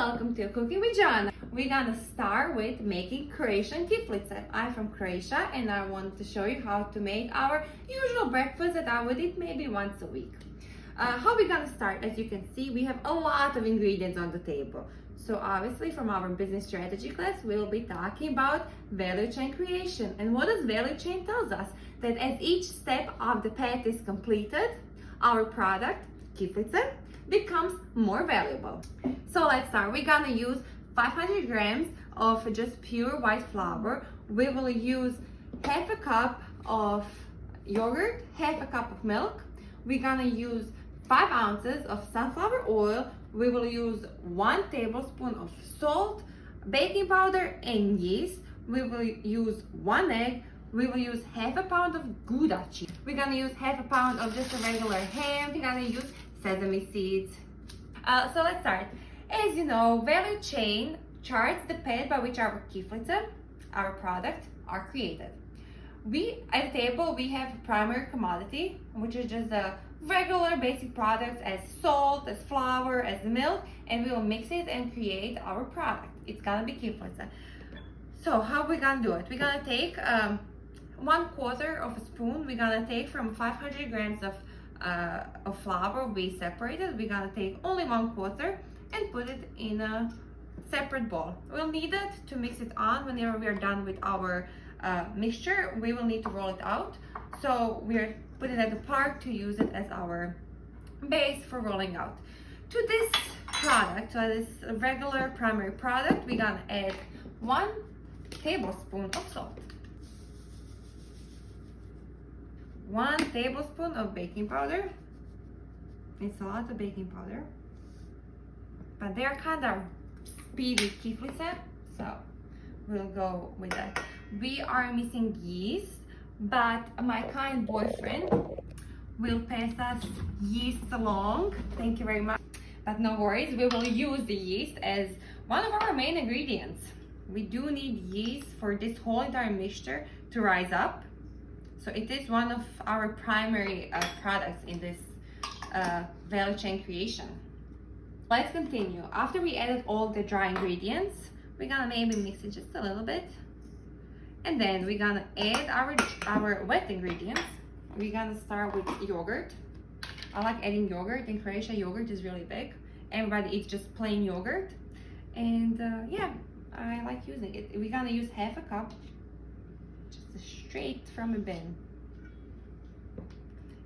welcome to Cooking with John. We're gonna start with making Croatian Kiflice. I'm from Croatia and I want to show you how to make our usual breakfast that I would eat maybe once a week. How we're gonna start? As you can see, we have a lot of ingredients on the table. So obviously from our business strategy class, we'll be talking about value chain creation. And what does value chain tells us? That as each step of the path is completed, our product, Kiflice, becomes more valuable. So let's start. We're gonna use 500 grams of just pure white flour. We will use half a cup of yogurt, half a cup of milk. We're gonna use 5 ounces of sunflower oil. We will use 1 tablespoon of salt, baking powder, and yeast. We will use 1 egg. We will use half a pound of Gouda cheese. We're gonna use half a pound of just a regular ham. We're gonna use sesame seeds. So let's start. As you know, value chain charts the path by which our Kiflice, our product, are created. At the table, we have primary commodity, which is just the regular basic products as salt, as flour, as milk, and we will mix it and create our product. It's gonna be Kiflice. So how we gonna do it? We're gonna take 1/4 of a spoon. We're gonna take from 500 grams of flour we separated. We're gonna take only 1/4 and put it in a separate bowl. We'll need it to mix it on. Whenever we are done with our mixture, we will need to roll it out. So we're putting it apart to use it as our base for rolling out. To this product, to this regular primary product, we're gonna add 1 tablespoon of salt, 1 tablespoon of baking powder. It's a lot of baking powder, but they're kind of speedy Kiflice, so we'll go with that. We are missing yeast, but my kind boyfriend will pass us yeast along. Thank you very much. But no worries, we will use the yeast as one of our main ingredients. We do need yeast for this whole entire mixture to rise up. So it is one of our primary products in this value chain creation. Let's continue. After we added all the dry ingredients, we're gonna maybe mix it just a little bit. And then we're gonna add our wet ingredients. We're gonna start with yogurt. I like adding yogurt. In Croatia, yogurt is really big. Everybody eats just plain yogurt. And yeah, I like using it. We're gonna use half a cup, just straight from a bin.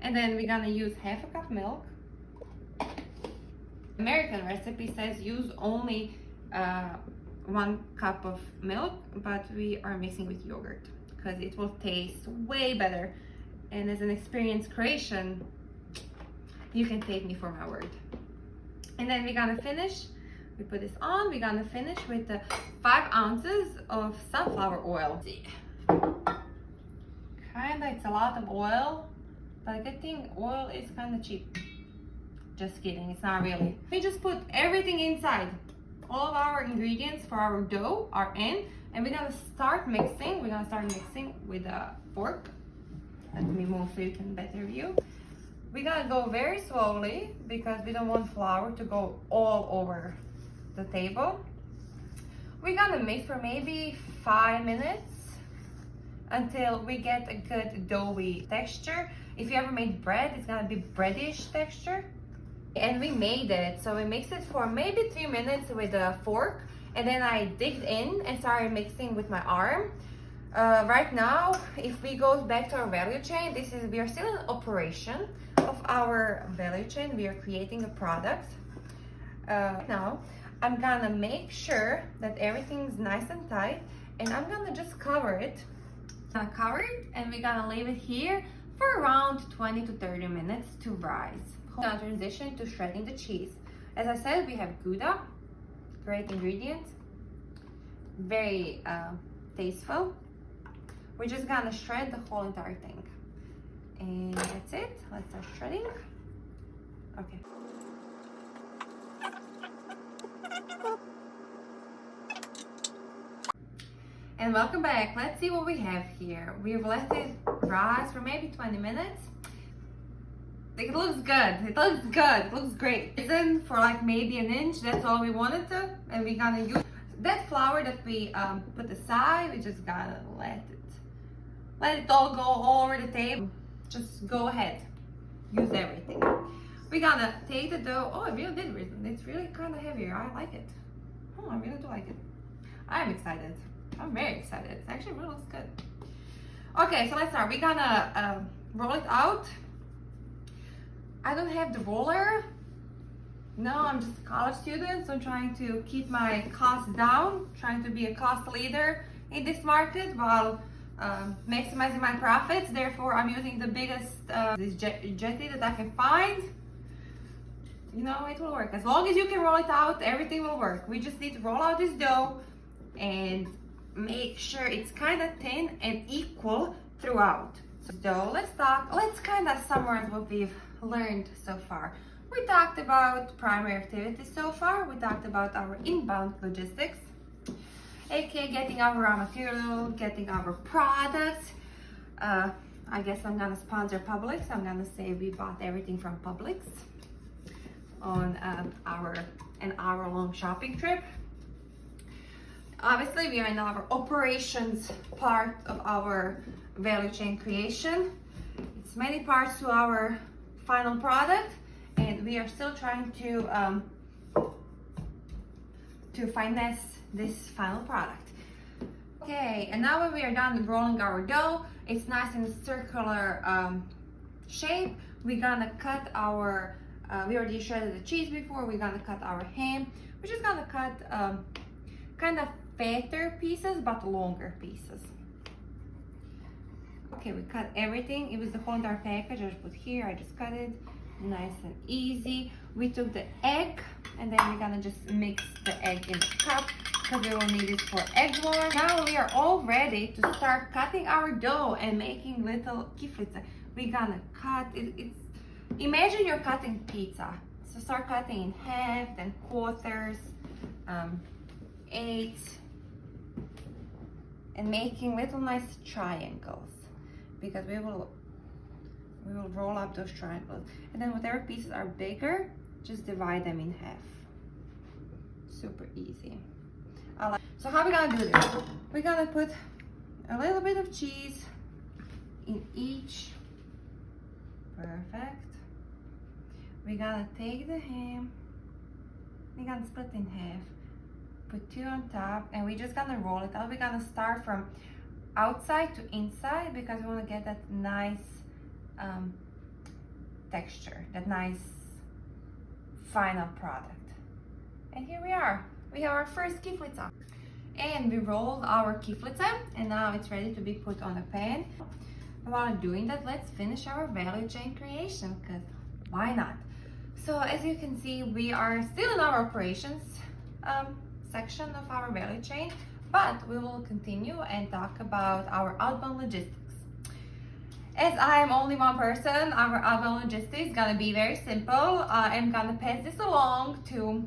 And then we're gonna use half a cup milk. American recipe says use only 1 cup of milk, but we are mixing with yogurt because it will taste way better. And as an experienced Croatian, you can take me for my word. And then we're gonna finish. We put this on. We're gonna finish with the 5 ounces of sunflower oil. Kinda, it's a lot of oil, but good thing oil is kinda cheap. Just kidding, it's not really. We just put everything inside. All of our ingredients for our dough are in, and we're gonna start mixing. We're gonna start mixing with a fork. Let me move so you can better view. We're gonna go very slowly because we don't want flour to go all over the table. We're gonna mix for maybe 5 minutes until we get a good doughy texture. If you ever made bread, it's gonna be breadish texture. And we made it, so we mixed it for maybe 3 minutes with a fork, and then I digged in and started mixing with my arm. Right now, if we go back to our value chain, we are still in operation of our value chain. We are creating a product. Now, I'm gonna make sure that everything's nice and tight, and I'm gonna just cover it. I'm gonna cover it, and we're gonna leave it here for around 20 to 30 minutes to rise. Now transition to shredding the cheese. As I said, we have Gouda, great ingredient, very tasteful. We're just gonna shred the whole entire thing. And that's it. Let's start shredding. Okay. And welcome back. Let's see what we have here. We've let it rise for maybe 20 minutes. It looks good. It looks good. It looks great. It's in for like maybe an inch. That's all we wanted to. And we're gonna use that flour that we put aside. We just gotta let it all go all over the table. Just go ahead. Use everything. We're gonna take the dough. Oh, it really did. It's really kind of heavier. I like it. Oh, I really do like it. I'm excited. I'm very excited. It actually really looks good. Okay, so let's start. We're gonna roll it out. I don't have the roller. No, I'm just a college student, so I'm trying to keep my costs down, trying to be a cost leader in this market while maximizing my profits. Therefore, I'm using the biggest this jetty that I can find. You know, it will work. As long as you can roll it out, everything will work. We just need to roll out this dough and make sure it's kind of thin and equal throughout. So let's kind of summarize what we've learned so far. We talked about primary activities so far. We talked about our inbound logistics, aka getting our raw material, getting our products. I guess I'm gonna sponsor Publix. I'm gonna say we bought everything from Publix on an hour-long shopping trip. Obviously, we are in our operations part of our value chain creation. It's many parts to our final product, and we are still trying to finesse this final product. Okay, and now when we are done with rolling our dough, it's nice in a circular shape. We're gonna cut our, we already shredded the cheese before, we're gonna cut our ham. We're just gonna cut kind of fatter pieces, but longer pieces. Okay, we cut everything. It was the whole entire package. I just put here, I just cut it. Nice and easy. We took the egg, and then we're gonna just mix the egg in the cup because we will need it for egg wash. Now we are all ready to start cutting our dough and making little kiflice. We're gonna cut it. Imagine you're cutting pizza. So start cutting in half, then quarters, eighths, and making little nice triangles, because we will roll up those triangles, and then whatever pieces are bigger, just divide them in half. Super easy. So how are we gonna do this? We're gonna put a little bit of cheese in each. Perfect. We're gonna take the ham, we're gonna split in half, put 2 on top, and we're just gonna roll it out. We're gonna start from outside to inside because we want to get that nice texture, that nice final product. And here we are. We have our first kiflice. And we rolled our kiflice, and now it's ready to be put on a pan. And while doing that, let's finish our value chain creation, because why not? So as you can see, we are still in our operations section of our value chain, but we will continue and talk about our outbound logistics. As I am only one person, our outbound logistics is gonna be very simple. I'm gonna pass this along to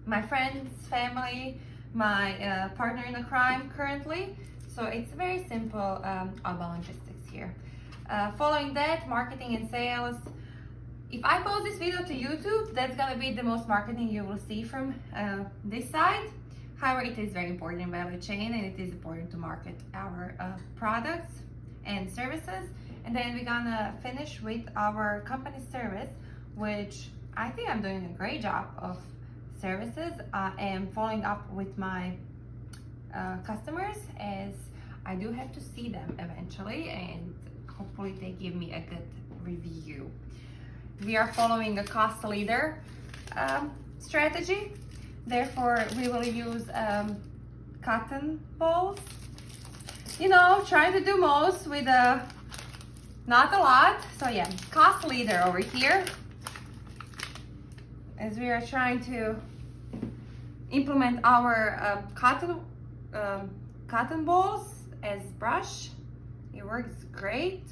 my friends, family, my partner in a crime currently. So it's very simple outbound logistics here. Following that, marketing and sales. If I post this video to YouTube, that's gonna be the most marketing you will see from this side. However, it is very important in value chain, and it is important to market our products and services. And then we're gonna finish with our company service, which I think I'm doing a great job of services. I am following up with my customers, as I do have to see them eventually, and hopefully they give me a good review. We are following a cost leader strategy. Therefore, we will use cotton balls. You know, trying to do most with not a lot. So yeah, cost leader over here, as we are trying to implement our cotton balls as brush. It works great.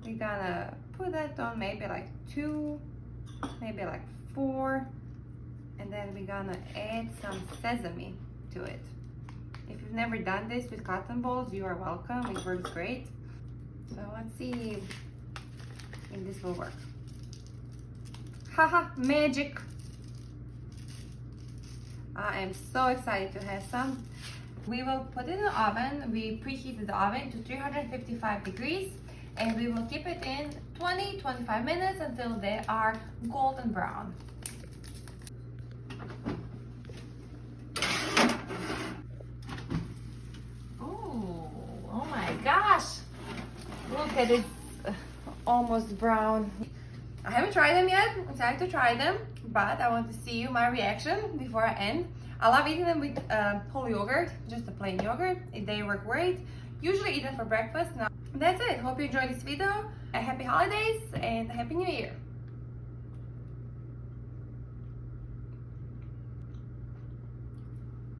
We're gonna put that on maybe like 2, maybe like 4, and then we're gonna add some sesame to it. If you've never done this with cotton balls, you are welcome. It works great. So let's see. and this will work. Haha, magic! I am so excited to have some. We will put it in the oven. We preheated the oven to 355 degrees and we will keep it in 20-25 minutes until they are golden brown. Oh my gosh! Look at it, almost brown. I haven't tried them yet. I'm excited to try them, but I want to see my reaction before I end. I love eating them with whole yogurt, just a plain yogurt. They work great. Usually eat them for breakfast. Now that's it. Hope you enjoyed this video. Happy holidays and Happy New Year.